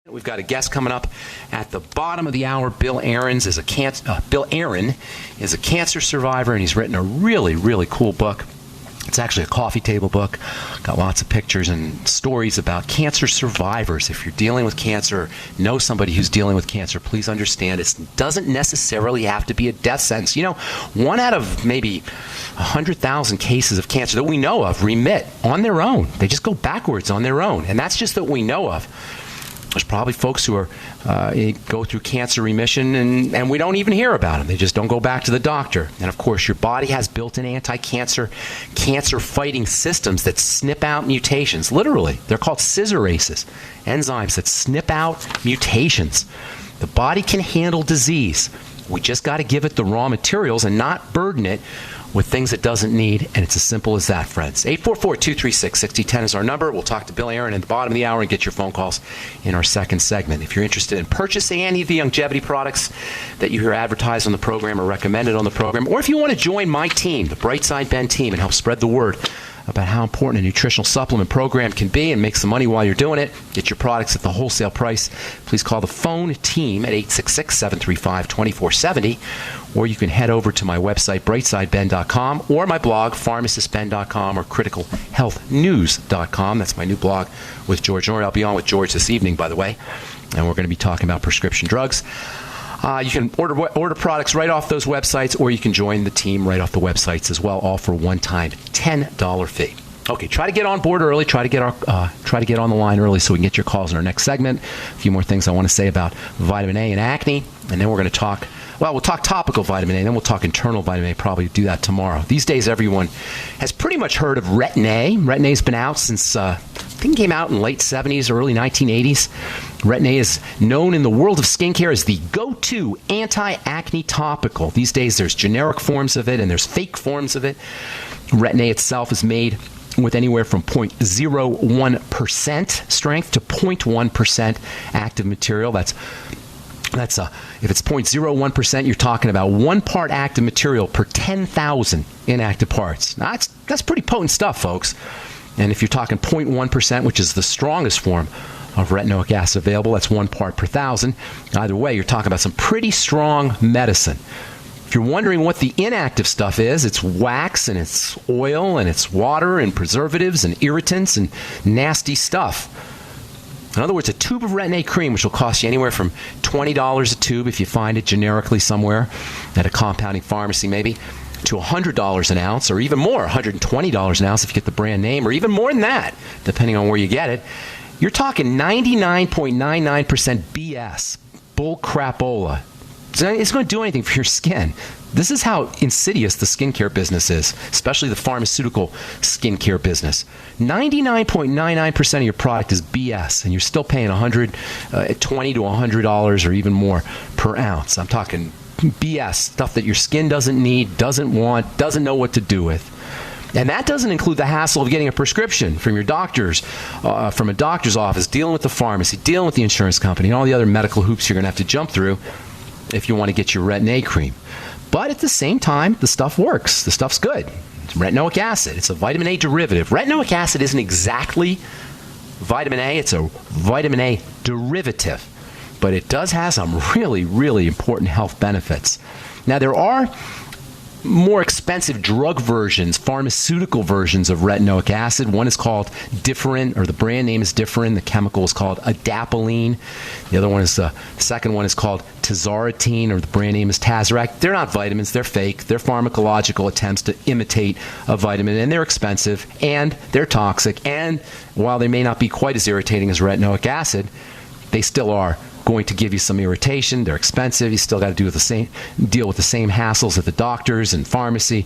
We've got a guest coming up at the bottom of the hour. Bill Aaron is a cancer survivor, and he's written a really, really cool book. It's actually a coffee table book. Got lots of pictures and stories about cancer survivors. If you're dealing with cancer, know somebody who's dealing with cancer, please understand it doesn't necessarily have to be a death sentence. You know, 1 out of maybe 100,000 cases of cancer that we know of remit on their own. They just go backwards on their own, and that's just that we know of. There's probably folks who are go through cancer remission and we don't even hear about them. They just don't go back to the doctor. And of course, your body has built-in anti-cancer, cancer-fighting systems that snip out mutations. Literally, they're called scissor-races, enzymes that snip out mutations. The body can handle disease. We just got to give it the raw materials and not burden it with things it doesn't need, and it's as simple as that, friends. 844-236-6010 is our number. We'll talk to Bill Aaron at the bottom of the hour and get your phone calls in our second segment. If you're interested in purchasing any of the longevity products that you hear advertised on the program or recommended on the program, or if you want to join my team, the Brightside Ben team, and help spread the word about how important a nutritional supplement program can be and make some money while you're doing it, get your products at the wholesale price, please call the phone team at 866-735-2470, or you can head over to my website, brightsideben.com, or my blog, pharmacistben.com, or criticalhealthnews.com. That's my new blog with George Norrie. I'll be on with George this evening, by the way, and we're going to be talking about prescription drugs. You can order products right off those websites, or you can join the team right off the websites as well, all for one-time $10 fee. Okay, try to get on board early. Try to get on the line early so we can get your calls in our next segment. A few more things I want to say about vitamin A and acne, and then we're going to talk. Well, we'll talk topical vitamin A, and then we'll talk internal vitamin A. Probably do that tomorrow. These days, everyone has pretty much heard of Retin A. Retin A has been out since I think it came out in late 70s, early 1980s. Retin A is known in the world of skincare as the go-to anti-acne topical. These days, there's generic forms of it and there's fake forms of it. Retin A itself is made with anywhere from 0.01% strength to 0.1% active material. That's if it's 0.01%, you're talking about 1 part active material per 10,000 inactive parts. Now, that's pretty potent stuff, folks. And if you're talking 0.1%, which is the strongest form of retinoic acid available, that's 1 part per 1,000. Either way, you're talking about some pretty strong medicine. If you're wondering what the inactive stuff is, it's wax and it's oil and it's water and preservatives and irritants and nasty stuff. In other words, a tube of Retin A cream, which will cost you anywhere from $20 a tube if you find it generically somewhere at a compounding pharmacy maybe, to $100 an ounce, or even more, $120 an ounce if you get the brand name, or even more than that, depending on where you get it. You're talking 99.99% BS, bull crapola. It's going to do anything for your skin. This is how insidious the skincare business is, especially the pharmaceutical skincare business. 99.99% of your product is BS, and you're still paying $20 to $100 or even more per ounce. I'm talking BS, stuff that your skin doesn't need, doesn't want, doesn't know what to do with. And that doesn't include the hassle of getting a prescription from your doctors, from a doctor's office, dealing with the pharmacy, dealing with the insurance company, and all the other medical hoops you're going to have to jump through if you want to get your Retin A cream. But at the same time, the stuff works. The stuff's good. It's retinoic acid. It's a vitamin A derivative. Retinoic acid isn't exactly vitamin A. It's a vitamin A derivative. But it does have some really, really important health benefits. Now, there are more expensive drug versions, pharmaceutical versions of retinoic acid. One is called Differin, or the brand name is Differin. The chemical is called adapalene. The other one is, the second one is called Tazarotene, or the brand name is Tazarac. They're not vitamins. They're fake. They're pharmacological attempts to imitate a vitamin, and they're expensive, and they're toxic. And while they may not be quite as irritating as retinoic acid, they still are going to give you some irritation. They're expensive. You still got to deal with the same hassles at the doctors and pharmacy.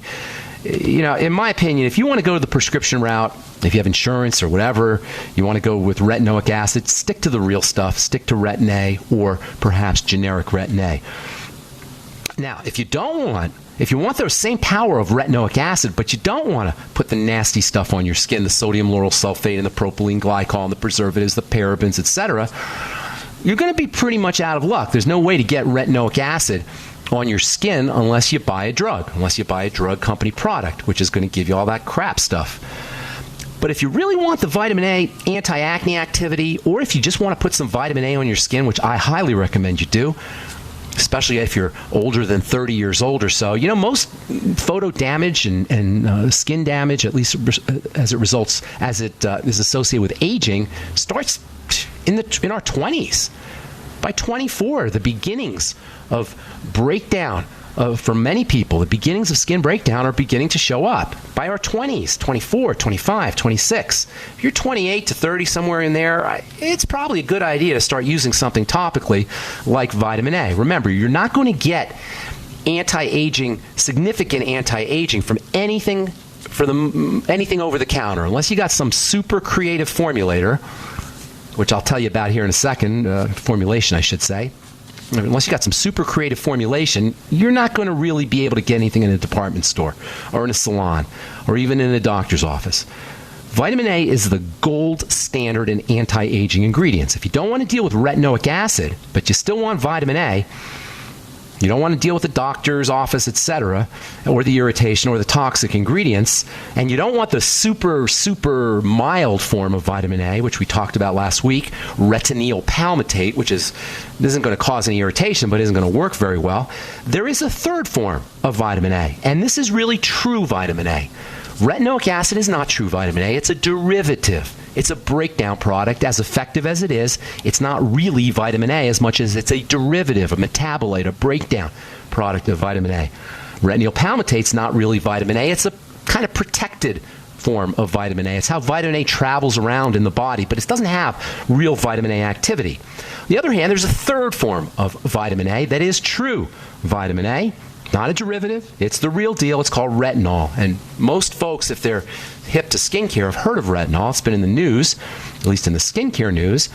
You know, in my opinion, if you want to go to the prescription route, if you have insurance or whatever, you want to go with retinoic acid, stick to the real stuff. Stick to Retin A or perhaps generic Retin A. Now, if you want the same power of retinoic acid, but you don't want to put the nasty stuff on your skin, the sodium lauryl sulfate and the propylene glycol and the preservatives, the parabens, etc., you're going to be pretty much out of luck. There's no way to get retinoic acid on your skin unless you buy a drug company product, which is going to give you all that crap stuff. But if you really want the vitamin A anti-acne activity, or if you just want to put some vitamin A on your skin, which I highly recommend you do, especially if you're older than 30 years old or so. You know, most photo damage and skin damage, at least as it is associated with aging, starts in our 20s. By 24, the beginnings of breakdown for many people, the beginnings of skin breakdown are beginning to show up. By our 20s, 24, 25, 26. If you're 28 to 30, somewhere in there, it's probably a good idea to start using something topically like vitamin A. Remember, you're not going to get significant anti-aging from anything over the counter, unless you got some super creative formulator, which I'll tell you about here in a second, formulation I should say. Unless you got some super creative formulation, you're not going to really be able to get anything in a department store or in a salon or even in a doctor's office. Vitamin A is the gold standard in anti-aging ingredients. If you don't want to deal with retinoic acid, but you still want vitamin A, you don't want to deal with the doctor's office, etc., or the irritation or the toxic ingredients, and you don't want the super, super mild form of vitamin A, which we talked about last week, retinoyl palmitate, which isn't going to cause any irritation but isn't going to work very well. There is a third form of vitamin A, and this is really true vitamin A. Retinoic acid is not true vitamin A. It's a derivative. It's a breakdown product. As effective as it is, it's not really vitamin A as much as it's a derivative, a metabolite, a breakdown product of vitamin A. Retinoyl palmitate's not really vitamin A. It's a kind of protected form of vitamin A. It's how vitamin A travels around in the body, but it doesn't have real vitamin A activity. On the other hand, there's a third form of vitamin A that is true vitamin A. Not a derivative. It's the real deal. It's called retinol. And most folks, if they're hip to skincare, have heard of retinol. It's been in the news, at least in the skincare news.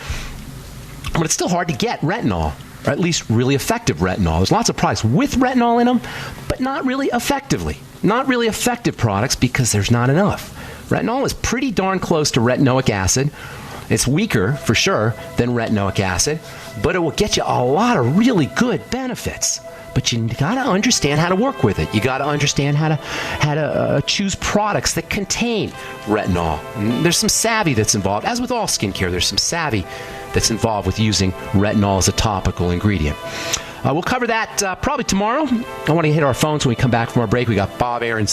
But it's still hard to get retinol, or at least really effective retinol. There's lots of products with retinol in them, but not really effectively. Not really effective products because there's not enough. Retinol is pretty darn close to retinoic acid. It's weaker, for sure, than retinoic acid, but it will get you a lot of really good benefits. But you got to understand how to work with it. You got to understand how to choose products that contain retinol. And there's some savvy that's involved. As with all skincare, there's some savvy that's involved with using retinol as a topical ingredient. We'll cover that probably tomorrow. I want to hit our phones when we come back from our break. We got Bill Aaron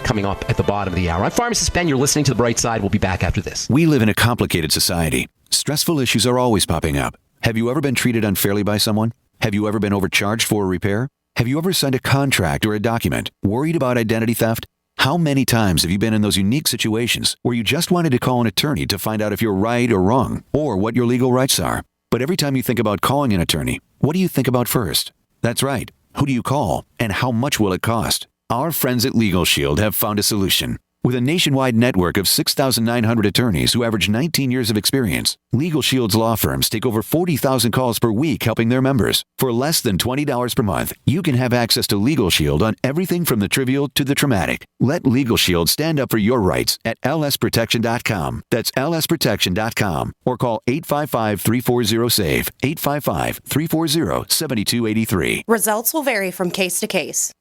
coming up at the bottom of the hour. I'm Pharmacist Ben. You're listening to The Bright Side. We'll be back after this. We live in a complicated society. Stressful issues are always popping up. Have you ever been treated unfairly by someone? Have you ever been overcharged for a repair? Have you ever signed a contract or a document worried about identity theft? How many times have you been in those unique situations where you just wanted to call an attorney to find out if you're right or wrong or what your legal rights are? But every time you think about calling an attorney, what do you think about first? That's right. Who do you call and how much will it cost? Our friends at Legal Shield have found a solution. With a nationwide network of 6,900 attorneys who average 19 years of experience, Legal Shield's law firms take over 40,000 calls per week helping their members. For less than $20 per month, you can have access to Legal Shield on everything from the trivial to the traumatic. Let Legal Shield stand up for your rights at lsprotection.com. That's lsprotection.com. Or call 855-340-SAVE, 855-340-7283. Results will vary from case to case.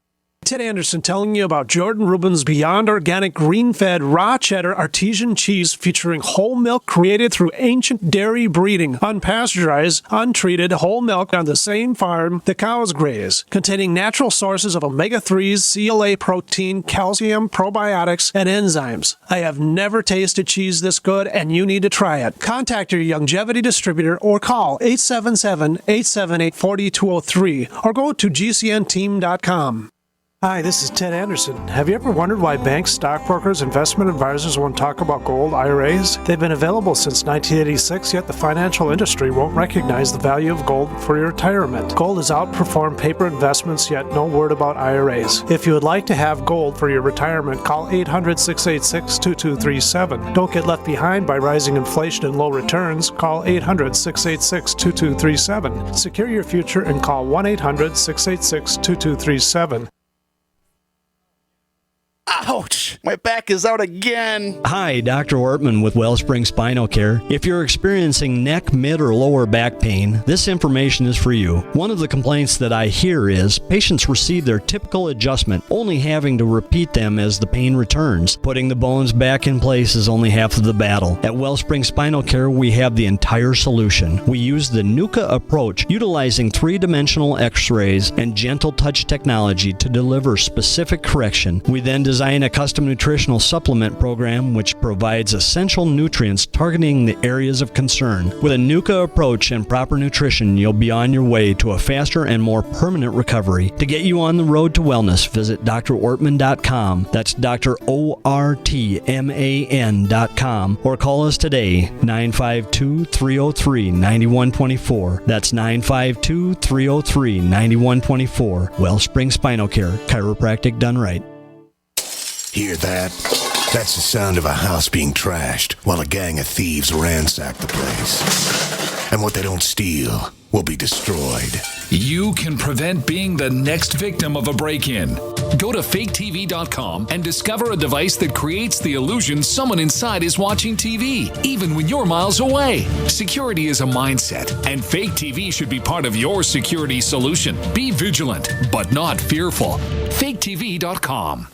Ted Anderson telling you about Jordan Rubin's Beyond Organic Green-Fed Raw Cheddar Artesian Cheese featuring whole milk created through ancient dairy breeding, unpasteurized, untreated whole milk on the same farm the cows graze, containing natural sources of omega-3s, CLA protein, calcium, probiotics, and enzymes. I have never tasted cheese this good, and you need to try it. Contact your Longevity distributor or call 877-878-4203 or go to gcnteam.com. Hi, this is Ted Anderson. Have you ever wondered why banks, stockbrokers, investment advisors won't talk about gold IRAs? They've been available since 1986, yet the financial industry won't recognize the value of gold for your retirement. Gold has outperformed paper investments, yet no word about IRAs. If you would like to have gold for your retirement, call 800-686-2237. Don't get left behind by rising inflation and low returns. Call 800-686-2237. Secure your future and call 1-800-686-2237. Ouch! My back is out again. Hi, Dr. Ortman with Wellspring Spinal Care. If you're experiencing neck, mid, or lower back pain, this information is for you. One of the complaints that I hear is patients receive their typical adjustment, only having to repeat them as the pain returns. Putting the bones back in place is only half of the battle. At Wellspring Spinal Care, we have the entire solution. We use the NUCA approach, utilizing three-dimensional x-rays and gentle touch technology to deliver specific correction. We then design a custom nutritional supplement program which provides essential nutrients targeting the areas of concern. With a NUCA approach and proper nutrition, you'll be on your way to a faster and more permanent recovery. To get you on the road to wellness, visit drortman.com. That's drortman.com, or call us today, 952-303-9124. That's 952-303-9124. Wellspring Spinal Care, chiropractic done right. Hear that? That's the sound of a house being trashed while a gang of thieves ransack the place. And what they don't steal will be destroyed. You can prevent being the next victim of a break-in. Go to faketv.com and discover a device that creates the illusion someone inside is watching TV, even when you're miles away. Security is a mindset, and Fake TV should be part of your security solution. Be vigilant, but not fearful. faketv.com.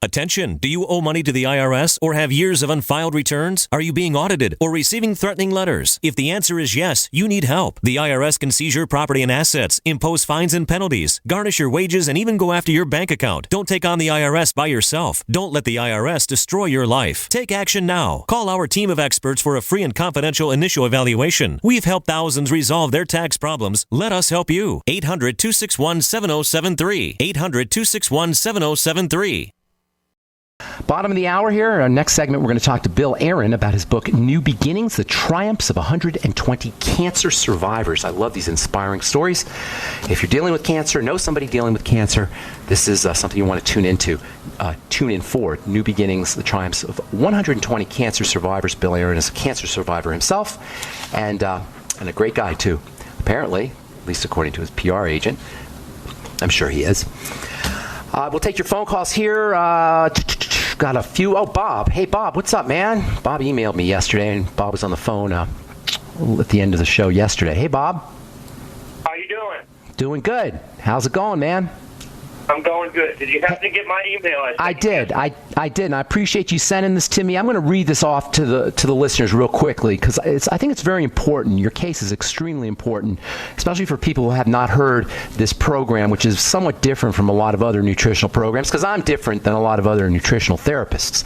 Attention! Do you owe money to the IRS or have years of unfiled returns? Are you being audited or receiving threatening letters? If the answer is yes, you need help. The IRS can seize your property and assets, impose fines and penalties, garnish your wages, and even go after your bank account. Don't take on the IRS by yourself. Don't let the IRS destroy your life. Take action now. Call our team of experts for a free and confidential initial evaluation. We've helped thousands resolve their tax problems. Let us help you. 800-261-7073. 800-261-7073. Bottom of the hour here. Our next segment, we're going to talk to Bill Aaron about his book, New Beginnings, The Triumphs of 120 Cancer Survivors. I love these inspiring stories. If you're dealing with cancer, know somebody dealing with cancer, this is something you want to tune into. Tune in for New Beginnings, The Triumphs of 120 Cancer Survivors. Bill Aaron is a cancer survivor himself, and a great guy, too. Apparently, at least according to his PR agent. I'm sure he is. We'll take your phone calls here. Got a few. Oh, Bob. Hey, Bob. What's up, man? Bob emailed me yesterday, and Bob was on the phone at the end of the show yesterday. Hey, Bob. How you doing? Doing good. How's it going, man? I'm going good. Did you happen to get my email? I did. I did, and I appreciate you sending this to me. I'm going to read this off to the listeners real quickly because I think it's very important. Your case is extremely important, especially for people who have not heard this program, which is somewhat different from a lot of other nutritional programs because I'm different than a lot of other nutritional therapists.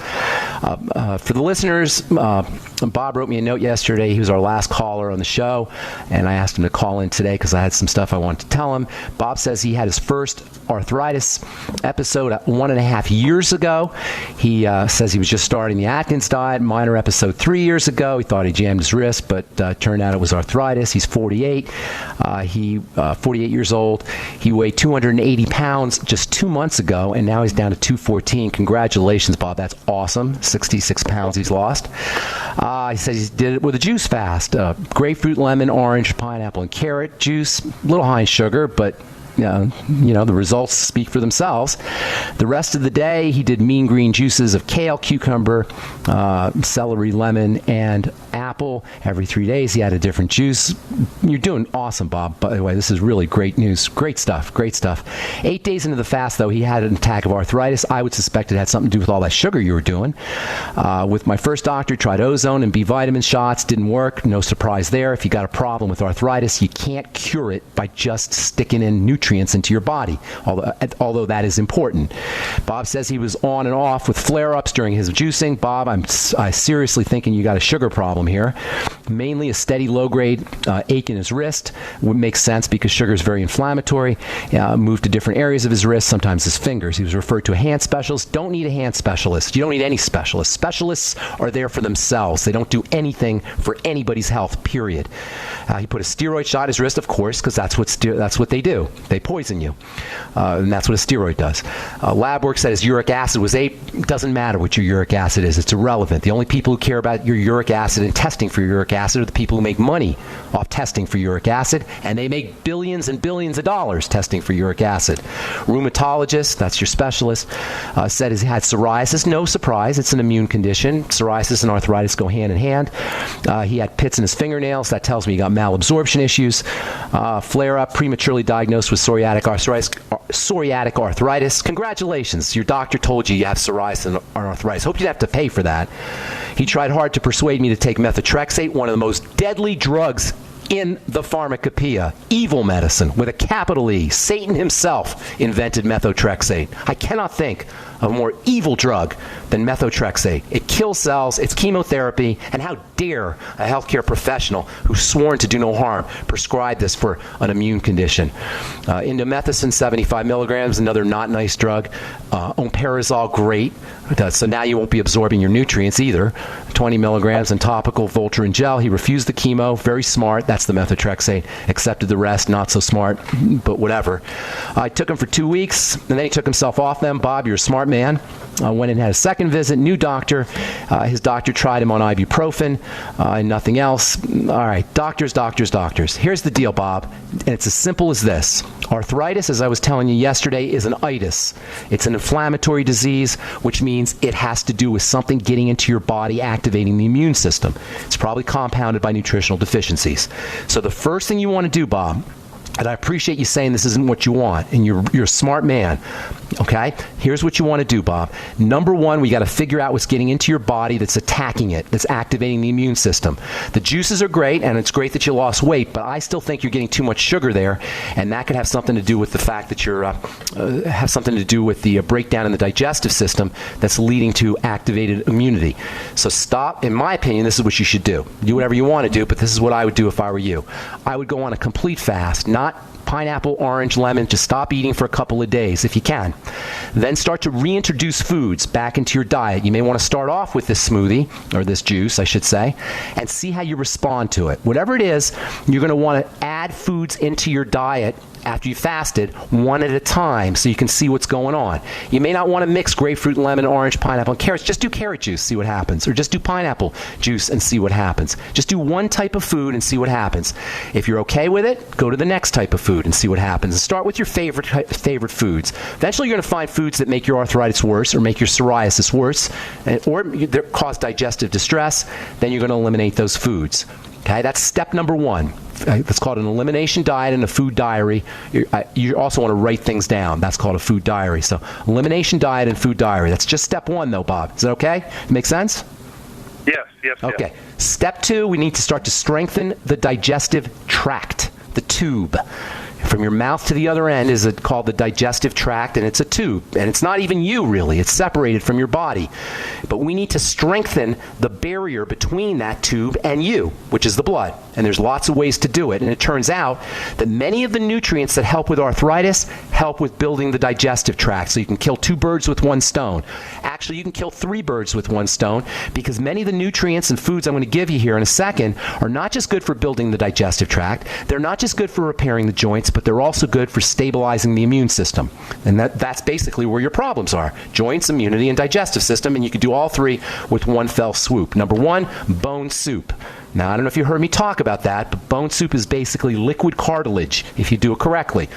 For the listeners, Bob wrote me a note yesterday. He was our last caller on the show, and I asked him to call in today because I had some stuff I wanted to tell him. Bob says he had his first arthritis episode 1.5 years ago. He says he was just starting the Atkins diet, minor episode 3 years ago. He thought he jammed his wrist, but turned out it was arthritis. He's 48. 48 years old. He weighed 280 pounds just 2 months ago, and now he's down to 214. Congratulations, Bob. That's awesome. 66 pounds he's lost. He says he did it with a juice fast. Grapefruit, lemon, orange, pineapple, and carrot juice. A little high in sugar, but the results speak for themselves. The rest of the day, he did mean green juices of kale, cucumber, celery, lemon, and apple. Every 3 days, he had a different juice. You're doing awesome, Bob. By the way, this is really great news. Great stuff. Great stuff. 8 days into the fast, though, he had an attack of arthritis. I would suspect it had something to do with all that sugar you were doing. With my first doctor, tried ozone and B vitamin shots. Didn't work. No surprise there. If you got a problem with arthritis, you can't cure it by just sticking in nutrients into your body, although that is important. Bob says he was on and off with flare-ups during his juicing. Bob, I seriously thinking you got a sugar problem here. Mainly a steady low-grade ache in his wrist. Would make sense because sugar is very inflammatory. Moved to different areas of his wrist, sometimes his fingers. He was referred to a hand specialist. Don't need a hand specialist. You don't need any specialist. Specialists are there for themselves. They don't do anything for anybody's health, period. He put a steroid shot in his wrist, of course, because that's what they do. They poison you. And that's what a steroid does. Lab work said his uric acid was 8. It doesn't matter what your uric acid is. It's irrelevant. The only people who care about your uric acid and testing for uric acid are the people who make money off testing for uric acid, and they make billions and billions of dollars testing for uric acid. Rheumatologist, that's your specialist, said he had psoriasis. No surprise. It's an immune condition. Psoriasis and arthritis go hand in hand. He had pits in his fingernails. That tells me he got malabsorption issues. Flare-up, prematurely diagnosed with psoriatic arthritis. Congratulations. Your doctor told you have psoriasis and arthritis. Hope you didn't have to pay for that. He tried hard to persuade me to take methotrexate, one of the most deadly drugs in the pharmacopoeia. Evil medicine with a capital E. Satan himself invented methotrexate. I cannot think of a more evil drug than methotrexate. It kills cells, it's chemotherapy, and how dare a healthcare professional who's sworn to do no harm prescribe this for an immune condition. Indomethacin, 75 milligrams, another not nice drug. Omeprazole, great. So now you won't be absorbing your nutrients either. 20 milligrams and topical Voltaren gel. He refused the chemo. Very smart. That's the methotrexate. Accepted the rest. Not so smart, but whatever. I took him for 2 weeks, and then he took himself off them. Bob, you're a smart man. Went and had a second visit, new doctor. His doctor tried him on ibuprofen and nothing else. All right, doctors. Here's the deal, Bob, and it's as simple as this. Arthritis, as I was telling you yesterday, is an itis. It's an inflammatory disease, which means it has to do with something getting into your body, activating the immune system. It's probably compounded by nutritional deficiencies. So the first thing you want to do, Bob, and I appreciate you saying this isn't what you want, and you're a smart man, okay? Here's what you want to do, Bob. Number one, we got to figure out what's getting into your body that's attacking it, that's activating the immune system. The juices are great, and it's great that you lost weight, but I still think you're getting too much sugar there, and that could have something to do with the fact that you're have something to do with the breakdown in the digestive system that's leading to activated immunity. So stop. In my opinion, this is what you should do. Do whatever you want to do, but this is what I would do if I were you. I would go on a complete fast, not pineapple, orange, lemon. Just stop eating for a couple of days if you can. Then start to reintroduce foods back into your diet. You may want to start off with this smoothie, or this juice, I should say, and see how you respond to it. Whatever it is, you're going to want to add foods into your diet after you fasted, one at a time, so you can see what's going on. You may not want to mix grapefruit, lemon, orange, pineapple, and carrots. Just do carrot juice, see what happens. Or just do pineapple juice and see what happens. Just do one type of food and see what happens. If you're okay with it, go to the next type of food and see what happens. And start with your favorite foods. Eventually, you're going to find foods that make your arthritis worse or make your psoriasis worse or cause digestive distress. Then you're going to eliminate those foods. Okay, that's step number one. It's called an elimination diet and a food diary. You also want to write things down. That's called a food diary. So elimination diet and food diary. That's just step one, though, Bob. Is that okay? Make sense? Yes. Okay. Step two, we need to start to strengthen the digestive tract, the tube. From your mouth to the other end is called the digestive tract, and it's a tube. And it's not even you, really. It's separated from your body. But we need to strengthen the barrier between that tube and you, which is the blood. And there's lots of ways to do it. And it turns out that many of the nutrients that help with arthritis help with building the digestive tract. So you can kill 2 birds with 1 stone. Actually, you can kill 3 birds with 1 stone, because many of the nutrients and foods I'm going to give you here in a second are not just good for building the digestive tract. They're not just good for repairing the joints, but they're also good for stabilizing the immune system. And that's basically where your problems are. Joints, immunity, and digestive system. And you can do all 3 with one fell swoop. Number 1, bone soup. Now, I don't know if you heard me talk about that, but bone soup is basically liquid cartilage, if you do it correctly.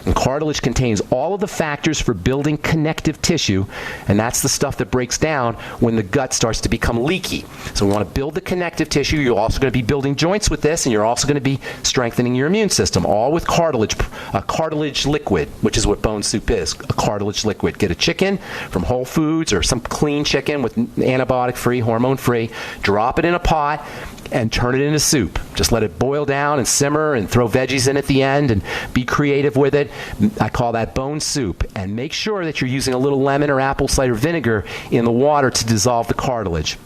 And cartilage contains all of the factors for building connective tissue, and that's the stuff that breaks down when the gut starts to become leaky. So we want to build the connective tissue. You're also going to be building joints with this, and you're also going to be strengthening your immune system, all with cartilage, a cartilage liquid, which is what bone soup is, a cartilage liquid. Get a chicken from Whole Foods or some clean chicken with antibiotic-free, hormone-free, drop it in a pot, and turn it into soup. Just let it boil down and simmer and throw veggies in at the end and be creative with it. I call that bone soup. And make sure that you're using a little lemon or apple cider vinegar in the water to dissolve the cartilage.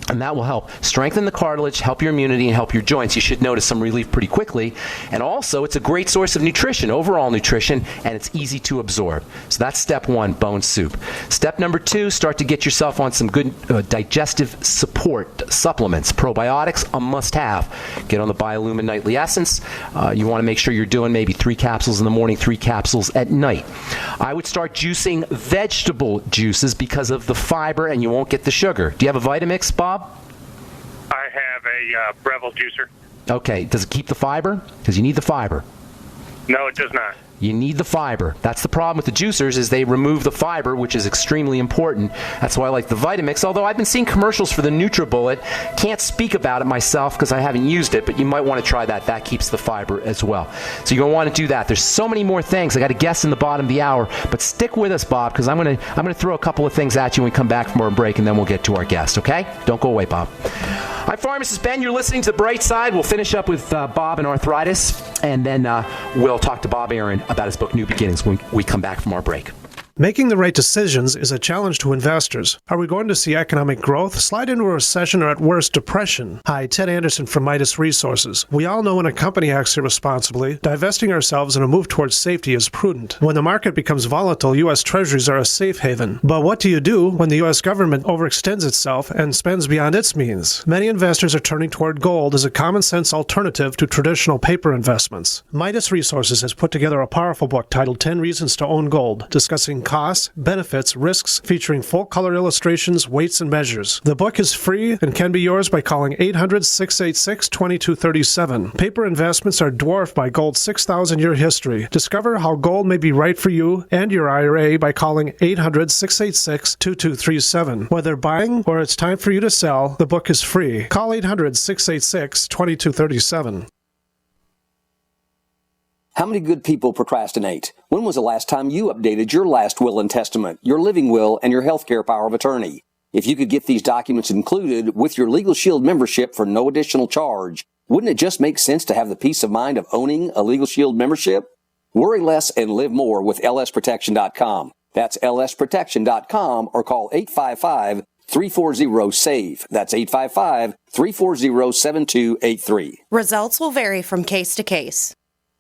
And that will help strengthen the cartilage, help your immunity, and help your joints. You should notice some relief pretty quickly. And also, it's a great source of nutrition, overall nutrition, and it's easy to absorb. So that's step one, bone soup. Step number two, start to get yourself on some good digestive support supplements. Probiotics, a must-have. Get on the Biolumin Nightly Essence. You want to make sure you're doing maybe 3 capsules in the morning, 3 capsules at night. I would start juicing vegetable juices because of the fiber, and you won't get the sugar. Do you have a Vitamix, Bob? I have a Breville juicer. Okay. Does it keep the fiber? Because you need the fiber. No, it does not. You need the fiber. That's the problem with the juicers, is they remove the fiber, which is extremely important. That's why I like the Vitamix, although I've been seeing commercials for the NutriBullet. Can't speak about it myself because I haven't used it, but you might want to try that. That keeps the fiber as well. So you're going to want to do that. There's so many more things. I got a guest in the bottom of the hour, but stick with us, Bob, because I'm going to throw a couple of things at you when we come back from our break, and then we'll get to our guest, okay? Don't go away, Bob. I'm Pharmacist Ben. You're listening to The Bright Side. We'll finish up with Bob and arthritis, and then we'll talk to Bob Aaron about his book, New Beginnings, when we come back from our break. Making the right decisions is a challenge to investors. Are we going to see economic growth, slide into a recession, or at worst, depression? Hi, Ted Anderson from Midas Resources. We all know when a company acts irresponsibly, divesting ourselves in a move towards safety is prudent. When the market becomes volatile, U.S. Treasuries are a safe haven. But what do you do when the U.S. government overextends itself and spends beyond its means? Many investors are turning toward gold as a common-sense alternative to traditional paper investments. Midas Resources has put together a powerful book titled 10 Reasons to Own Gold, discussing costs, benefits, risks, featuring full-color illustrations, weights, and measures. The book is free and can be yours by calling 800-686-2237. Paper investments are dwarfed by gold's 6,000-year history. Discover how gold may be right for you and your IRA by calling 800-686-2237. Whether buying or it's time for you to sell, the book is free. Call 800-686-2237. How many good people procrastinate? When was the last time you updated your last will and testament, your living will, and your healthcare power of attorney? If you could get these documents included with your Legal Shield membership for no additional charge, wouldn't it just make sense to have the peace of mind of owning a Legal Shield membership? Worry less and live more with lsprotection.com. That's lsprotection.com, or call 855-340-SAVE. That's 855-340-7283. Results will vary from case to case.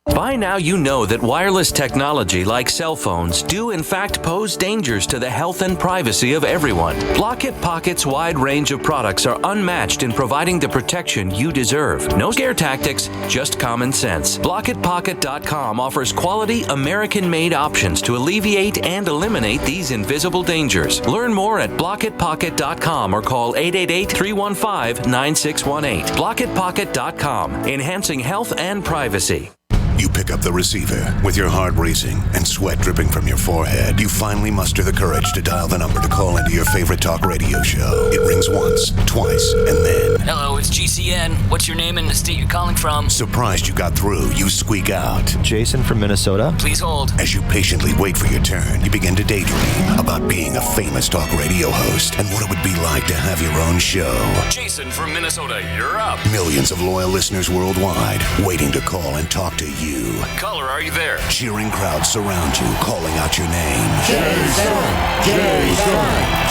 By now you know that wireless technology like cell phones do in fact pose dangers to the health and privacy of everyone. Block-It Pocket's wide range of products are unmatched in providing the protection you deserve. No scare tactics, just common sense. BlockItPocket.com offers quality American-made options to alleviate and eliminate these invisible dangers. Learn more at BlockItPocket.com or call 888-315-9618. BlockItPocket.com, enhancing health and privacy. You pick up the receiver with your heart racing and sweat dripping from your forehead. You finally muster the courage to dial the number to call into your favorite talk radio show. It rings once, twice, and then... Hello, it's GCN. What's your name and the state you're calling from? Surprised you got through, you squeak out. Jason from Minnesota. Please hold. As you patiently wait for your turn, you begin to daydream about being a famous talk radio host and what it would be like to have your own show. Jason from Minnesota, you're up. Millions of loyal listeners worldwide waiting to call and talk to you. Caller, are you there? Cheering crowds surround you, calling out your name. Jason!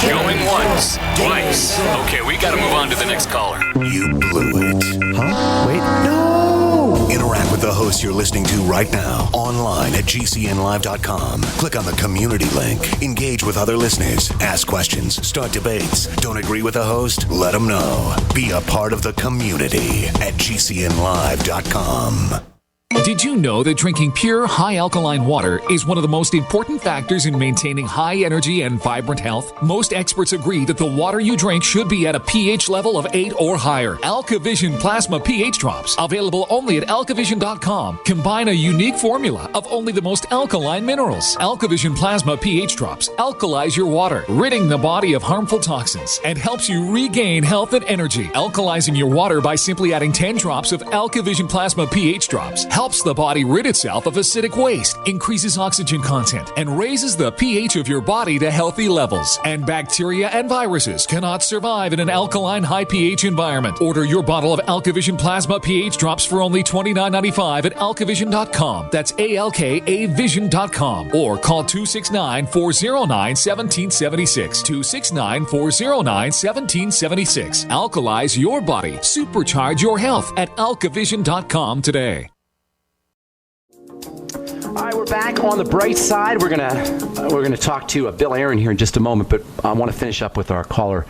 Going once, twice. Okay, we gotta move on to the next caller. You blew it. Huh? Wait, no! Interact with the host you're listening to right now, online at GCNlive.com. Click on the community link. Engage with other listeners. Ask questions. Start debates. Don't agree with the host? Let them know. Be a part of the community at GCNlive.com. Did you know that drinking pure, high alkaline water is one of the most important factors in maintaining high energy and vibrant health? Most experts agree that the water you drink should be at a pH level of 8 or higher. AlkaVision Plasma pH Drops, available only at alkavision.com, combine a unique formula of only the most alkaline minerals. AlkaVision Plasma pH Drops alkalize your water, ridding the body of harmful toxins, and helps you regain health and energy. Alkalizing your water by simply adding 10 drops of AlkaVision Plasma pH Drops helps helps the body rid itself of acidic waste, increases oxygen content, and raises the pH of your body to healthy levels. And bacteria and viruses cannot survive in an alkaline high pH environment. Order your bottle of AlkaVision Plasma pH drops for only $29.95 at alkavision.com. That's ALKAvision.com. Or call 269-409-1776. 269-409-1776. Alkalize your body. Supercharge your health at alkavision.com today. All right, we're back on the bright side. We're gonna talk to Bill Aaron here in just a moment, but I want to finish up with our caller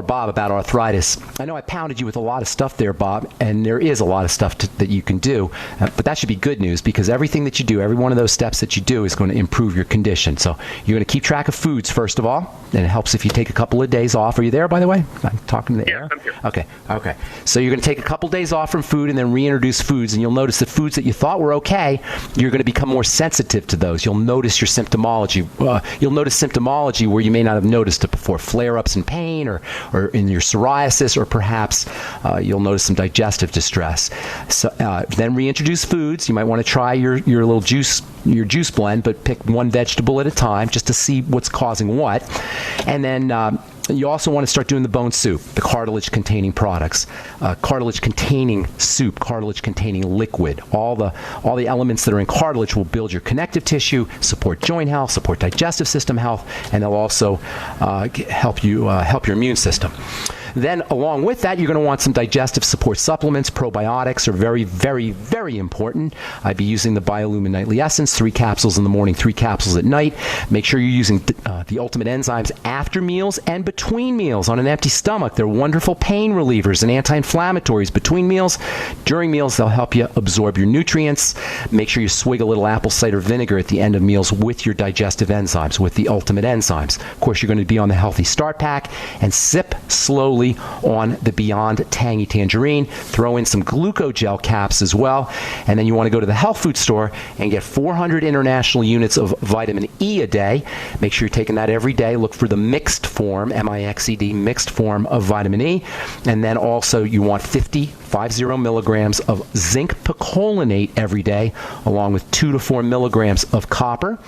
Bob about arthritis. I know I pounded you with a lot of stuff there, Bob, and there is a lot of stuff that you can do, but that should be good news because everything that you do, every one of those steps that you do is going to improve your condition. So you're going to keep track of foods, first of all, and it helps if you take a couple of days off. Are you there, by the way? I'm talking to the air? I'm here. Okay. So you're going to take a couple days off from food and then reintroduce foods, and you'll notice the foods that you thought were okay, you're going to become more sensitive to those. You'll notice your symptomology. You'll notice symptomology where you may not have noticed it before, flare-ups in pain or in your psoriasis, or perhaps you'll notice some digestive distress. So then reintroduce foods. You might want to try your little juice blend, but pick one vegetable at a time just to see what's causing what. And then you also want to start doing the bone soup, the cartilage-containing products, cartilage-containing soup, cartilage-containing liquid. All the elements that are in cartilage will build your connective tissue, support joint health, support digestive system health, and they'll also help your immune system. Then, along with that, you're going to want some digestive support supplements. Probiotics are very, very, very important. I'd be using the Biolumin Nightly Essence, 3 capsules in the morning, 3 capsules at night. Make sure you're using the Ultimate Enzymes after meals and between meals on an empty stomach. They're wonderful pain relievers and anti-inflammatories between meals. During meals, they'll help you absorb your nutrients. Make sure you swig a little apple cider vinegar at the end of meals with your digestive enzymes, with the Ultimate Enzymes. Of course, you're going to be on the Healthy Start Pack and sip slowly on the Beyond Tangy Tangerine. Throw in some glucogel caps as well. And then you want to go to the health food store and get 400 international units of vitamin E a day. Make sure you're taking that every day. Look for the mixed form, MIXED, mixed form of vitamin E. And then also you want 50 milligrams of zinc picolinate every day, along with 2 to 4 milligrams of copper.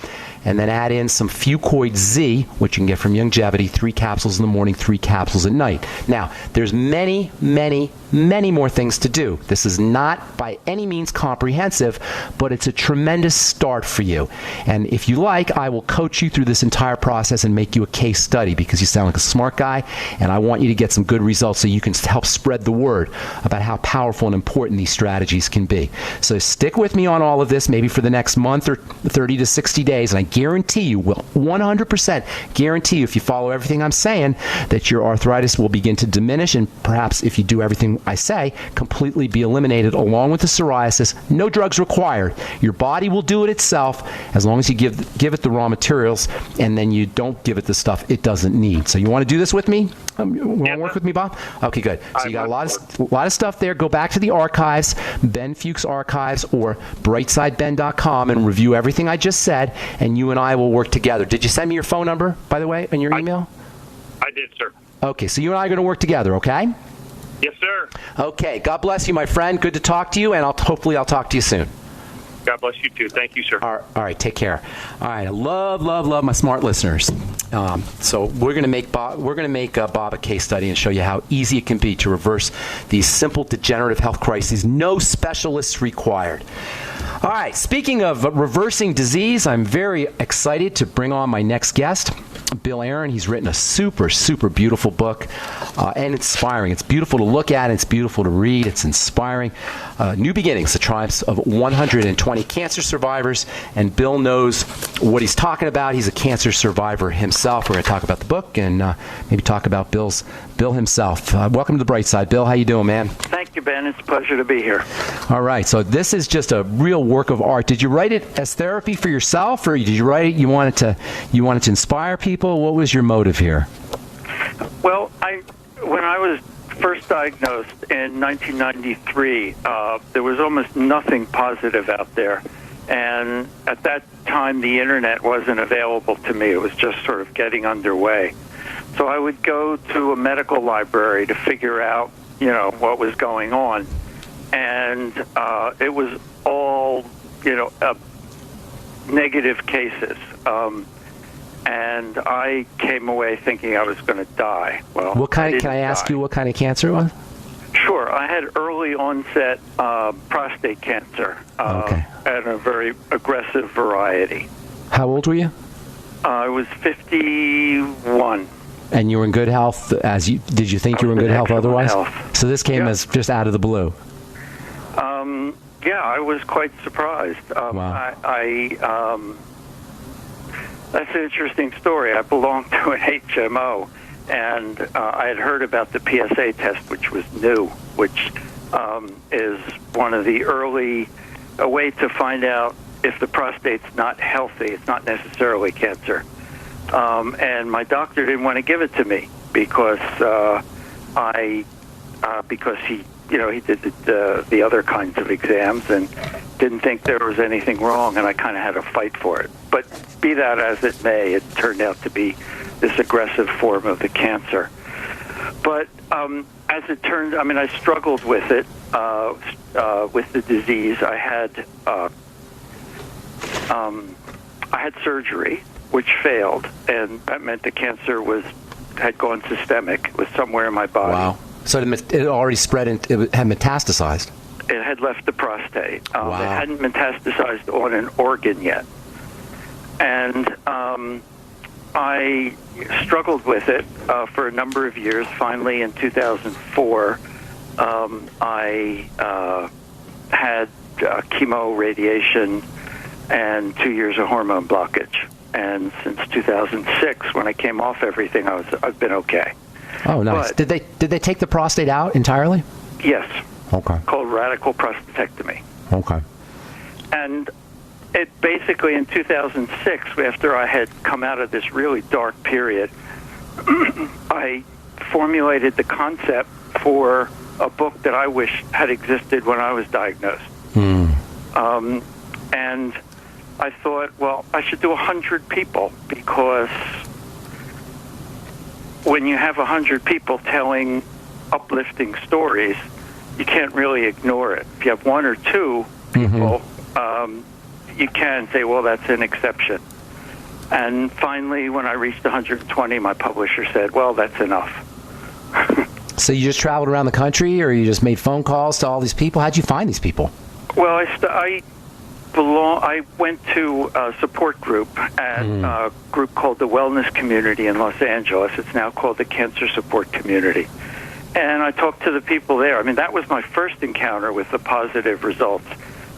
And then add in some Fucoid Z, which you can get from Youngevity, 3 capsules in the morning, 3 capsules at night. Now, there's many, many, many more things to do. This is not by any means comprehensive, but it's a tremendous start for you. And if you like, I will coach you through this entire process and make you a case study because you sound like a smart guy, and I want you to get some good results so you can help spread the word about how powerful and important these strategies can be. So stick with me on all of this, maybe for the next month or 30 to 60 days, and I guarantee you, will 100% guarantee you, if you follow everything I'm saying, that your arthritis will begin to diminish, and perhaps if you do everything I say, completely be eliminated along with the psoriasis. No drugs required. Your body will do it itself as long as you give it the raw materials, and then you don't give it the stuff it doesn't need. So you want to do this with me? You want to work with me, Bob? Okay, good. So you got a lot of stuff there. Go back to the archives, Ben Fuchs Archives, or brightsideben.com, and review everything I just said, and you and I will work together. Did you send me your phone number, by the way, in your email? I did, sir. Okay, so you and I are going to work together, okay? Yes, sir. Okay, God bless you, my friend. Good to talk to you, and hopefully I'll talk to you soon. God bless you, too. Thank you, sir. All right, take care. All right, I love my smart listeners. So we're going to make Bob a case study and show you how easy it can be to reverse these simple degenerative health crises. No specialists required. All right, speaking of reversing disease, I'm very excited to bring on my next guest, Bill Aaron. He's written a super, super beautiful book and inspiring. It's beautiful to look at. It's beautiful to read. It's inspiring. New Beginnings, the Triumphs of 120 Cancer Survivors. And Bill knows what he's talking about. He's a cancer survivor himself. We're going to talk about the book and maybe talk about Bill himself. Welcome to the Bright Side, Bill. How you doing, man? Thank you, Ben. It's a pleasure to be here. All right. So this is just a real work of art. Did you write it as therapy for yourself, or did you write it you wanted to inspire people? What was your motive here? Well, when I was first diagnosed in 1993, there was almost nothing positive out there. And at that time, the internet wasn't available to me. It was just sort of getting underway. So I would go to a medical library to figure out, what was going on. and it was all, negative cases. And I came away thinking I was going to die. Well, can I ask you what kind of cancer it was? Sure. I had early onset prostate cancer, and a very aggressive variety. How old were you? I was 51. And you were in good health. Did you think you were in good health otherwise? So this came as just out of the blue. Yeah, I was quite surprised. Wow. That's an interesting story. I belonged to an HMO, and I had heard about the PSA test, which was new, which is one of the a way to find out if the prostate's not healthy. It's not necessarily cancer. And my doctor didn't want to give it to me because he did the other kinds of exams and didn't think there was anything wrong, and I kind of had to fight for it. But be that as it may, it turned out to be this aggressive form of the cancer. But as it turned, I struggled with it, with the disease. I had surgery, which failed, and that meant the cancer had gone systemic. It was somewhere in my body. Wow. So it already spread, and it had metastasized. It had left the prostate. Wow. It hadn't metastasized on an organ yet. And I struggled with it for a number of years. Finally, in 2004, I had chemo, radiation, and 2 years of hormone blockage. And since 2006, when I came off everything, I've been okay. Oh, nice. But, did they take the prostate out entirely? Yes. Okay. Called radical prostatectomy. Okay. And it basically, in 2006, after I had come out of this really dark period, I formulated the concept for a book that I wish had existed when I was diagnosed. And I thought, well, I should do 100 people, because when you have 100 people telling uplifting stories, you can't really ignore it. If you have one or two people, you can say, well, that's an exception. And finally, when I reached 120, my publisher said, well, that's enough. So you just traveled around the country, or you just made phone calls to all these people? How'd you find these people? Well, I went to a support group at a group called the Wellness Community in Los Angeles. It's now called the Cancer Support Community. And I talked to the people there. That was my first encounter with the positive results.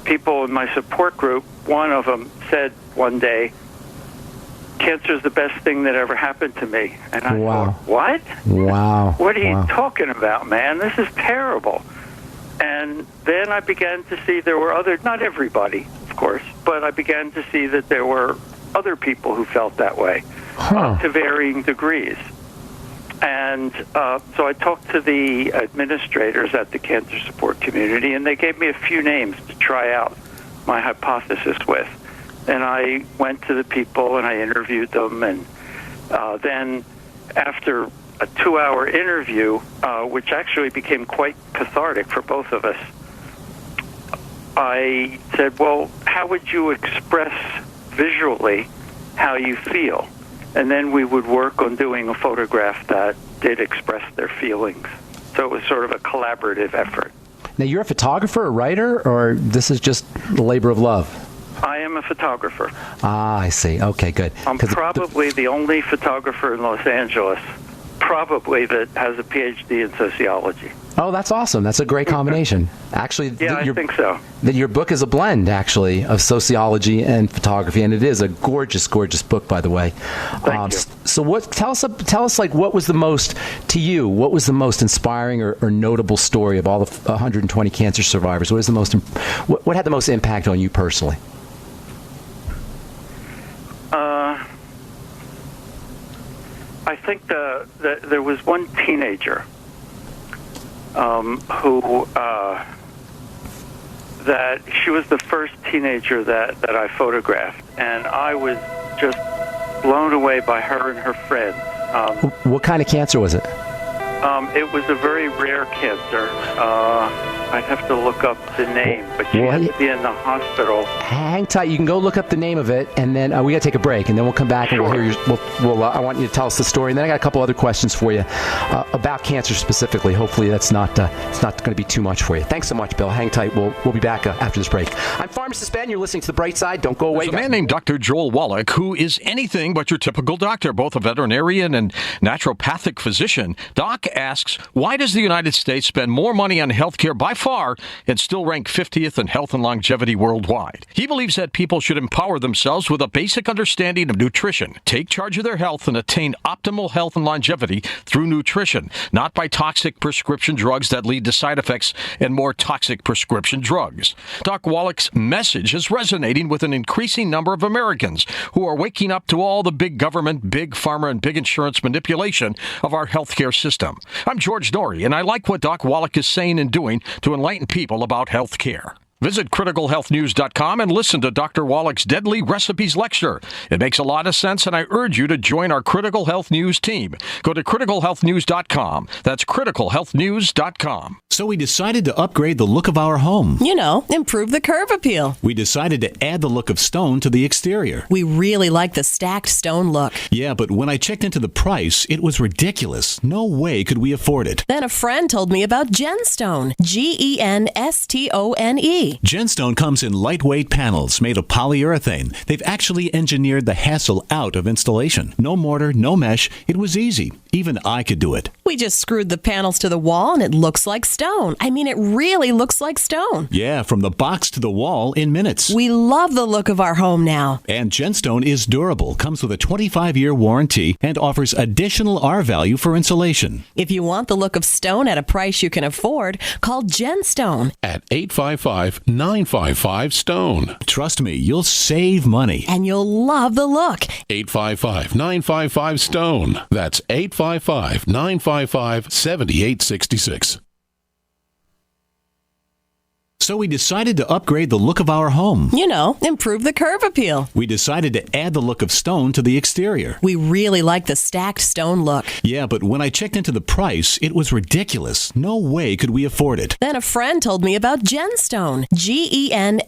People in my support group, one of them said one day, cancer is the best thing that ever happened to me. And I thought, what? Wow. What are you talking about, man? This is terrible. And then I began to see there were not everybody, of course, but I began to see that there were other people who felt that way to varying degrees. And so I talked to the administrators at the Cancer Support Community, and they gave me a few names to try out my hypothesis with. And I went to the people and I interviewed them, and then after a 2-hour interview, which actually became quite cathartic for both of us, I said, well, how would you express visually how you feel? And then we would work on doing a photograph that did express their feelings. So it was sort of a collaborative effort. Now, you're a photographer, a writer, or this is just the labor of love? I am a photographer. Ah, I see. Okay, good. I'm probably the only photographer in Los Angeles, probably, that has a PhD in sociology. Oh, that's awesome. That's a great combination. Actually, yeah, I think so. Your book is a blend, actually, of sociology and photography, and it is a gorgeous, gorgeous book, by the way. Thank you. So, tell us, like, what was the most inspiring or notable story of all the 120 cancer survivors? What had the most impact on you personally? I think there was one teenager who that she was the first teenager that I photographed, and I was just blown away by her and her friends. What kind of cancer was it? It was a very rare cancer. I'd have to look up the name, but she has to be in the hospital. Hang tight. You can go look up the name of it, and then we got to take a break, and then we'll come back and we'll hear your. I want you to tell us the story, and then I got a couple other questions for you about cancer specifically. Hopefully, that's not it's not going to be too much for you. Thanks so much, Bill. Hang tight. We'll be back after this break. I'm Pharmacist Ben. You're listening to The Bright Side. Don't go away. There's a man named Dr. Joel Wallach who is anything but your typical doctor, both a veterinarian and naturopathic physician. Doc asks, why does the United States spend more money on healthcare by far and still rank 50th in health and longevity worldwide? He believes that people should empower themselves with a basic understanding of nutrition, take charge of their health, and attain optimal health and longevity through nutrition, not by toxic prescription drugs that lead to side effects and more toxic prescription drugs. Doc Wallach's message is resonating with an increasing number of Americans who are waking up to all the big government, big pharma, and big insurance manipulation of our healthcare system. I'm George Norrie, and I like what Doc Wallach is saying and doing to enlighten people about health care. Visit criticalhealthnews.com and listen to Dr. Wallach's Deadly Recipes lecture. It makes a lot of sense, and I urge you to join our Critical Health News team. Go to criticalhealthnews.com. That's criticalhealthnews.com. So we decided to upgrade the look of our home. You know, improve the curb appeal. We decided to add the look of stone to the exterior. We really like the stacked stone look. Yeah, but when I checked into the price, it was ridiculous. No way could we afford it. Then a friend told me about Genstone. Genstone. Genstone comes in lightweight panels made of polyurethane. They've actually engineered the hassle out of installation. No mortar, no mesh. It was easy. Even I could do it. We just screwed the panels to the wall and it looks like stone. I mean, it really looks like stone. Yeah, from the box to the wall in minutes. We love the look of our home now. And Genstone is durable, comes with a 25-year warranty, and offers additional R value for insulation. If you want the look of stone at a price you can afford, call Genstone at 855-955-STONE. Trust me, you'll save money. And you'll love the look. 855-955-STONE. That's 855-955-7866. So we decided to upgrade the look of our home. You know, improve the curb appeal. We decided to add the look of stone to the exterior. We really like the stacked stone look. Yeah, but when I checked into the price, it was ridiculous. No way could we afford it. Then a friend told me about Genstone. Genstone.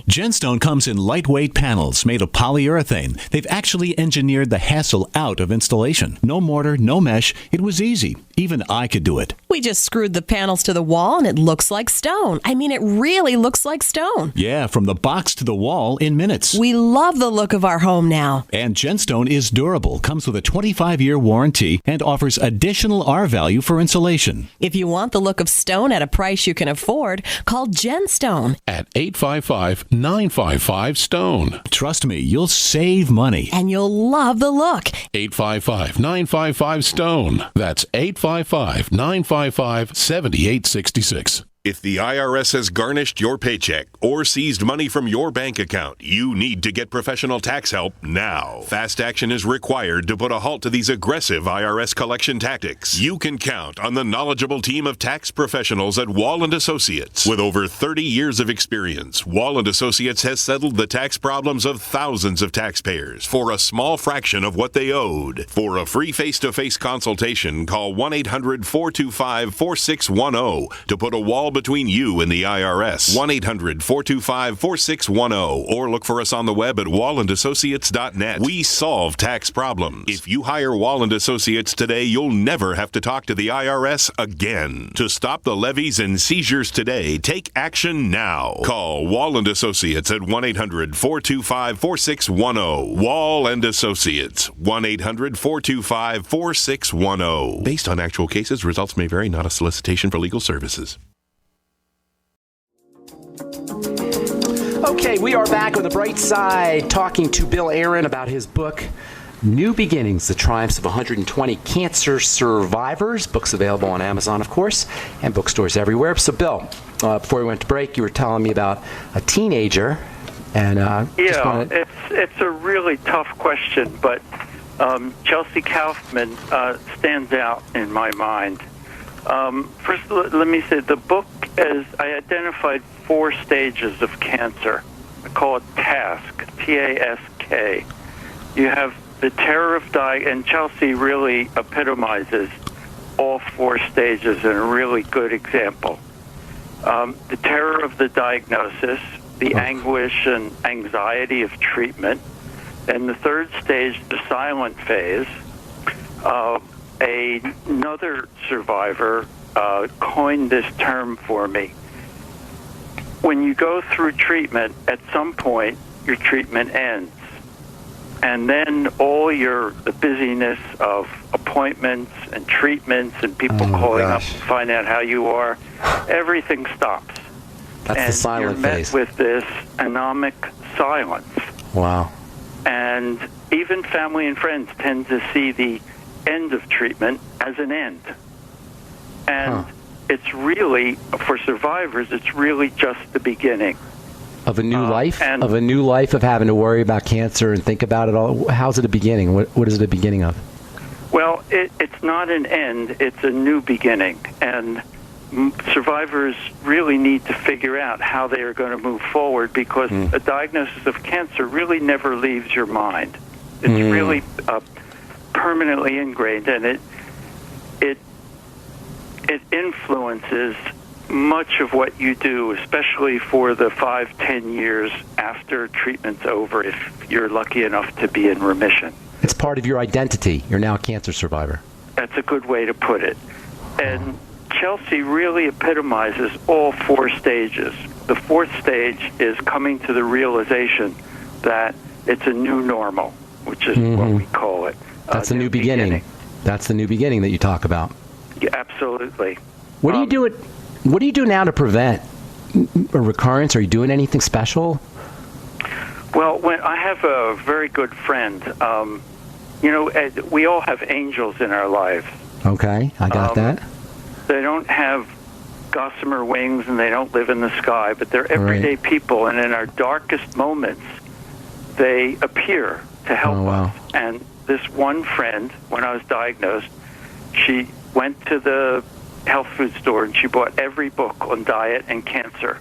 Genstone comes in lightweight panels made of polyurethane. They've actually engineered the hassle out of installation. No mortar, no mesh. It was easy. Even I could do it. We just screwed the panels to the wall and it looks like stone. I mean, it really looks like stone. Yeah, from the box to the wall in minutes. We love the look of our home now. And Genstone is durable, comes with a 25-year warranty, and offers additional R value for insulation. If you want the look of stone at a price you can afford, call Genstone at 855-955-STONE. Trust me, you'll save money. And you'll love the look. 855-955-STONE. That's 855-955-7866. If the IRS has garnished your paycheck or seized money from your bank account, you need to get professional tax help now. Fast action is required to put a halt to these aggressive IRS collection tactics. You can count on the knowledgeable team of tax professionals at Wall & Associates. With over 30 years of experience, Wall & Associates has settled the tax problems of thousands of taxpayers for a small fraction of what they owed. For a free face-to-face consultation, call 1-800-425-4610 to put a wall between you and the IRS. 1-800-425-4610 or look for us on the web at wallandassociates.net. We solve tax problems. If you hire Wall & Associates today, you'll never have to talk to the IRS again. To stop the levies and seizures today, take action now. Call Wall & Associates at 1-800-425-4610. Wall & Associates. 1-800-425-4610. Based on actual cases, results may vary, not a solicitation for legal services. Okay, we are back on The Bright Side talking to Bill Aaron about his book, New Beginnings, The Triumphs of 120 Cancer Survivors. Book's available on Amazon, of course, and bookstores everywhere. So, Bill, before we went to break, you were telling me about a teenager. And it's a really tough question, but Chelsea Kaufman stands out in my mind. First, let me say the book, as I identified 4 stages of cancer. I call it TASK, T-A-S-K. You have the terror of dying, and Chelsea really epitomizes all 4 stages in a really good example. the terror of the diagnosis, the anguish and anxiety of treatment, and the third stage, the silent phase. Another survivor coined this term for me. When you go through treatment, at some point, your treatment ends. And then all the busyness of appointments and treatments and people calling up to find out how you are, everything stops. That's the silent phase. You're met with this anomic silence. Wow. And even family and friends tend to see the end of treatment as an end. And it's really, for survivors, it's really just the beginning. Of a new life? Of a new life of having to worry about cancer and think about it all? How's it a beginning? What is it a beginning of? Well, it's not an end. It's a new beginning. And survivors really need to figure out how they are going to move forward, because a diagnosis of cancer really never leaves your mind. It's really permanently ingrained, and it influences much of what you do, especially for the 5-10 years after treatment's over, if you're lucky enough to be in remission. It's part of your identity. You're now a cancer survivor. That's a good way to put it. And Chelsea really epitomizes all 4 stages. The 4th stage is coming to the realization that it's a new normal, which is what we call it. That's a new beginning. That's the new beginning that you talk about. Yeah, absolutely. What do you do? What do you do now to prevent a recurrence? Are you doing anything special? Well, when I have a very good friend. We all have angels in our lives. Okay, I got that. They don't have gossamer wings and they don't live in the sky, but they're everyday people. And in our darkest moments, they appear to help us. And this one friend, when I was diagnosed, she went to the health food store and she bought every book on diet and cancer.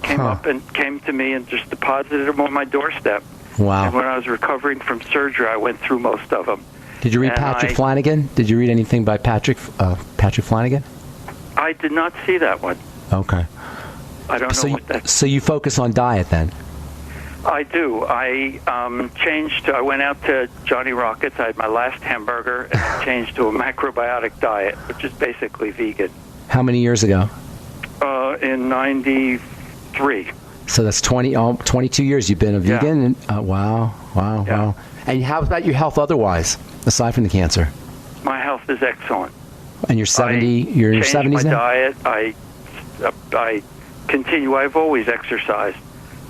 Came to me and just deposited them on my doorstep. Wow. And when I was recovering from surgery, I went through most of them. Did you read Patrick Flanagan? Did you read anything by Patrick Flanagan? I did not see that one. Okay. I don't know what that is. So you focus on diet then? I do. I changed. I went out to Johnny Rockets. I had my last hamburger, and I changed to a macrobiotic diet, which is basically vegan. How many years ago? In 93. So that's 22 years you've been a vegan? Yeah. Wow. And how about your health otherwise, aside from the cancer? My health is excellent. And you're 70. You're in your 70s my now? Diet. I continue. I've always exercised,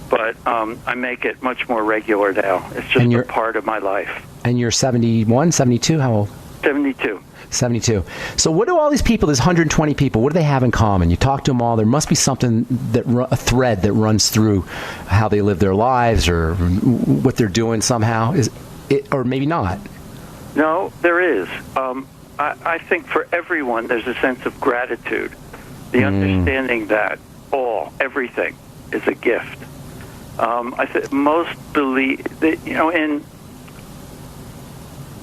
but I make it much more regular now. It's just a part of my life. And you're 71, 72? How old? 72. 72. So what do all these people, there's 120 people, what do they have in common? You talk to them all, there must be something, a thread that runs through how they live their lives or what they're doing somehow, or maybe not. No, there is. I think for everyone there's a sense of gratitude, the understanding that everything is a gift. I think most believe that, in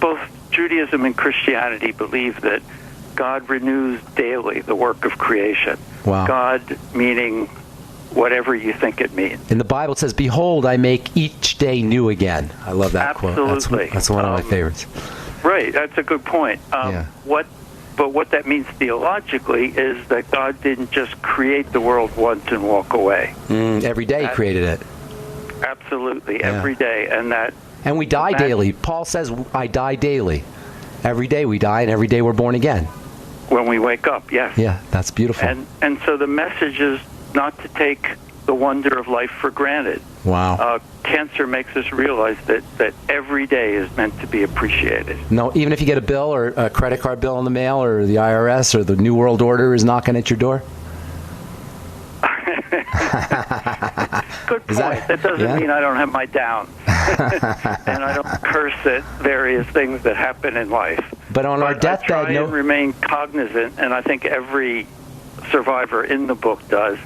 both Judaism and Christianity believe that God renews daily the work of creation. Wow. God meaning whatever you think it means. In the Bible it says, "Behold, I make each day new again." I love that quote. Absolutely. That's one of my favorites. Right, that's a good point. What that means theologically is that God didn't just create the world once and walk away. Every day He created it. Absolutely, every day. And we die daily. Paul says, "I die daily." Every day we die, and every day we're born again. When we wake up, yes. Yeah, that's beautiful. And so the message is not to take the wonder of life for granted. Wow. Cancer makes us realize that every day is meant to be appreciated. No, even if you get a bill or a credit card bill in the mail, or the IRS or the New World Order is knocking at your door? Good point. That doesn't mean I don't have my downs. And I don't curse at various things that happen in life. But on our deathbed, I try and remain cognizant, and I think every survivor in the book does,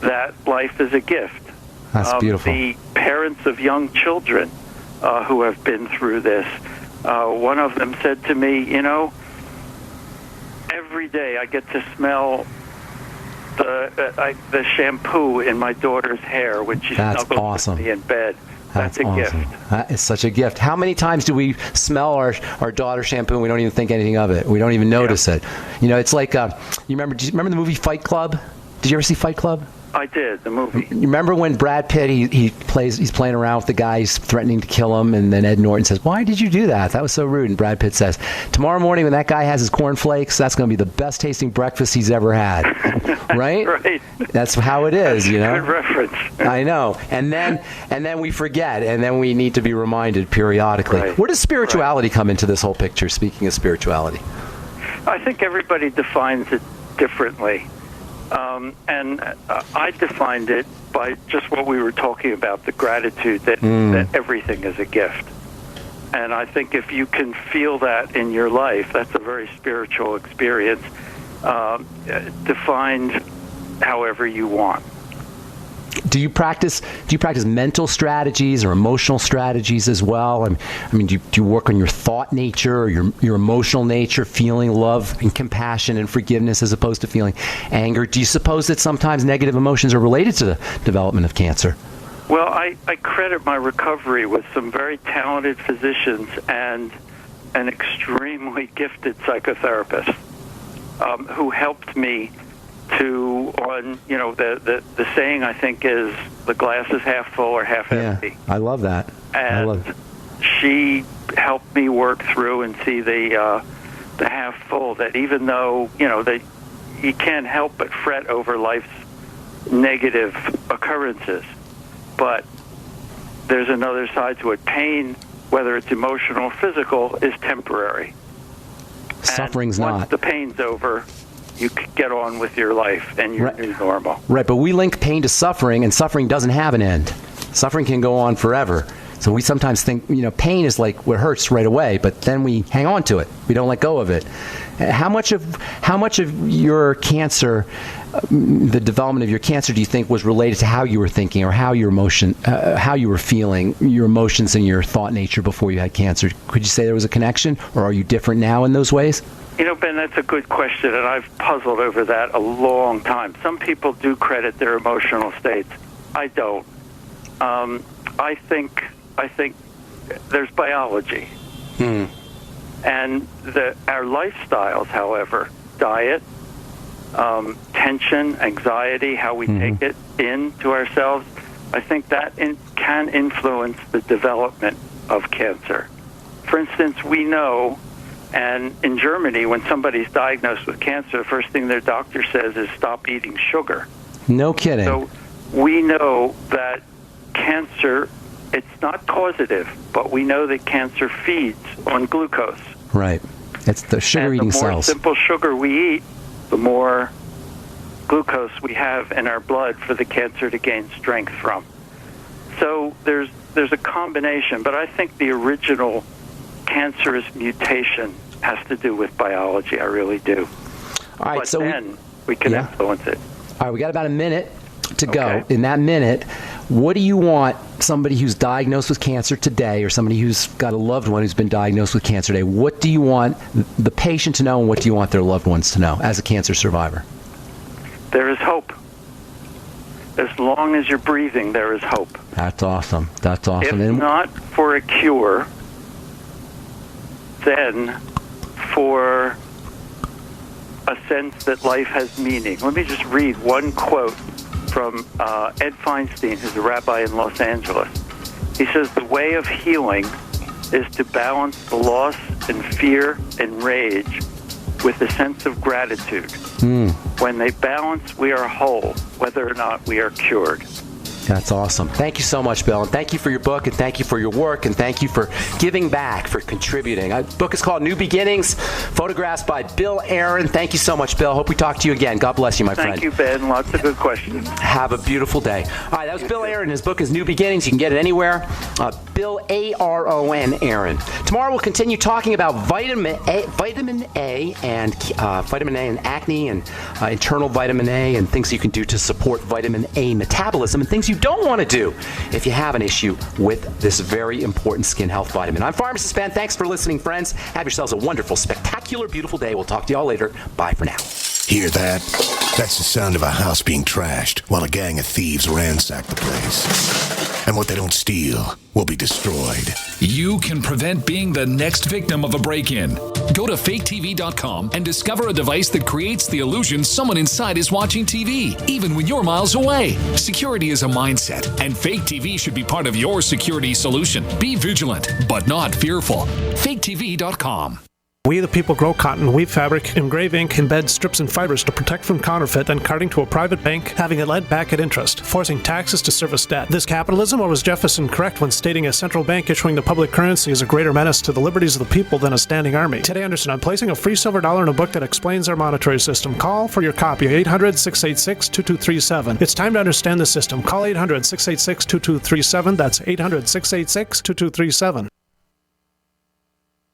that life is a gift. That's beautiful. The parents of young children who have been through this, one of them said to me, every day I get to smell the shampoo in my daughter's hair when she snuggles with me in bed. That's a awesome. gift. That is such a gift. How many times do we smell our daughter's shampoo and we don't even think anything of it? We don't even notice it. You know, it's like, do you remember the movie Fight Club? Did you ever see Fight Club? I did, the movie. You remember when Brad Pitt, he's playing around with the guy, he's threatening to kill him, and then Ed Norton says, "Why did you do that? That was so rude." And Brad Pitt says, "Tomorrow morning when that guy has his cornflakes, that's going to be the best tasting breakfast he's ever had." Right? Right. That's how it is, you know? Good reference. I know. And then we forget, and then we need to be reminded periodically. Right. Where does spirituality come into this whole picture, speaking of spirituality? I think everybody defines it differently. And I defined it by just what we were talking about, the gratitude that everything is a gift. And I think if you can feel that in your life, that's a very spiritual experience, defined however you want. Do you practice mental strategies or emotional strategies as well? I mean, do you work on your thought nature or your emotional nature, feeling love and compassion and forgiveness as opposed to feeling anger? Do you suppose that sometimes negative emotions are related to the development of cancer? Well, I credit my recovery with some very talented physicians and an extremely gifted psychotherapist who helped me the saying I think is the glass is half full or half empty. I love that. And she helped me work through and see the half full, that even though, that you can't help but fret over life's negative occurrences, but there's another side to it. Pain, whether it's emotional or physical, is temporary. Suffering's and once not. The pain's over, you can get on with your life and your new normal. Right, but we link pain to suffering, and suffering doesn't have an end. Suffering can go on forever. So we sometimes think, pain is like what hurts right away, but then we hang on to it. We don't let go of it. How much of your cancer, the development of your cancer, do you think was related to how you were thinking or how you were feeling, your emotions and your thought nature before you had cancer? Could you say there was a connection, or are you different now in those ways? Ben, that's a good question, and I've puzzled over that a long time. Some people do credit their emotional states. I don't. I think there's biology. And our lifestyles, however, diet, tension, anxiety, how we take it into ourselves, I think that can influence the development of cancer. For instance, we know, and in Germany, when somebody's diagnosed with cancer, the first thing their doctor says is stop eating sugar. No kidding. So we know that cancer, it's not causative, but we know that cancer feeds on glucose. Right. It's the sugar-eating cells. The more simple sugar we eat, the more glucose we have in our blood for the cancer to gain strength from. So there's a combination, but I think the original cancerous mutation has to do with biology. I really do. All right, but so then we can influence it. All right, we got about a minute to go. In that minute, what do you want somebody who's diagnosed with cancer today, or somebody who's got a loved one who's been diagnosed with cancer today, what do you want the patient to know, and what do you want their loved ones to know as a cancer survivor? There is hope. As long as you're breathing, there is hope. That's awesome. That's awesome. If not for a cure, then for a sense that life has meaning. Let me just read one quote from Ed Feinstein, who's a rabbi in Los Angeles. He says, "The way of healing is to balance the loss and fear and rage with a sense of gratitude. When they balance, we are whole, whether or not we are cured." That's awesome. Thank you so much, Bill. And thank you for your book, and thank you for your work, and thank you for giving back, for contributing. The book is called New Beginnings, photographs by Bill Aaron. Thank you so much, Bill. Hope we talk to you again. God bless you, my friend. Thank you, Ben. Lots of good questions. Have a beautiful day. All right, that was Bill Aaron. His book is New Beginnings. You can get it anywhere. Bill Aron Aaron. Tomorrow we'll continue talking about vitamin A and acne, and internal vitamin A, and things you can do to support vitamin A metabolism, and things you don't want to do if you have an issue with this very important skin health vitamin. I'm Pharmacist Ben. Thanks for listening, friends. Have yourselves a wonderful, spectacular, beautiful day. We'll talk to you all later. Bye for now. Hear that? That's the sound of a house being trashed while a gang of thieves ransack the place. And what they don't steal will be destroyed. You can prevent being the next victim of a break-in. Go to faketv.com and discover a device that creates the illusion someone inside is watching TV, even when you're miles away. Security is a mindset, and Fake TV should be part of your security solution. Be vigilant, but not fearful. faketv.com. We the people grow cotton, weave fabric, engrave ink, embed strips and fibers to protect from counterfeit, then carting to a private bank, having it lent back at interest, forcing taxes to service debt. This capitalism, or was Jefferson correct when stating a central bank issuing the public currency is a greater menace to the liberties of the people than a standing army? Today, Anderson, I'm placing a free silver dollar in a book that explains our monetary system. Call for your copy, 800-686-2237. It's time to understand the system. Call 800-686-2237. That's 800-686-2237.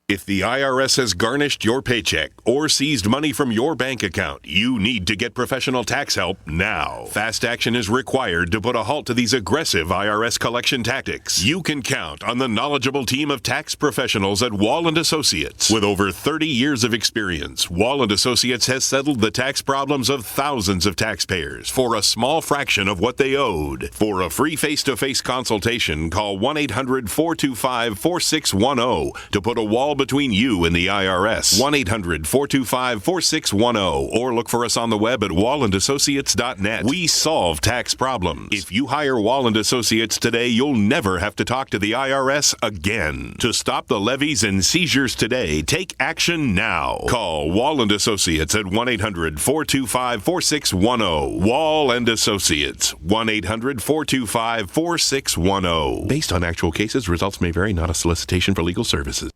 If the IRS has garnished your paycheck or seized money from your bank account, you need to get professional tax help now. Fast action is required to put a halt to these aggressive IRS collection tactics. You can count on the knowledgeable team of tax professionals at Wall & Associates. With over 30 years of experience, Wall & Associates has settled the tax problems of thousands of taxpayers for a small fraction of what they owed. For a free face-to-face consultation, call 1-800-425-4610 to put a wall between you and the IRS. 1-800-425-4610 or look for us on the web at wallandassociates.net. We solve tax problems. If you hire Wall & Associates today, you'll never have to talk to the IRS again. To stop the levies and seizures today, take action now. Call Wall & Associates at 1-800-425-4610. Wall & Associates, 1-800-425-4610. Based on actual cases, results may vary, not a solicitation for legal services.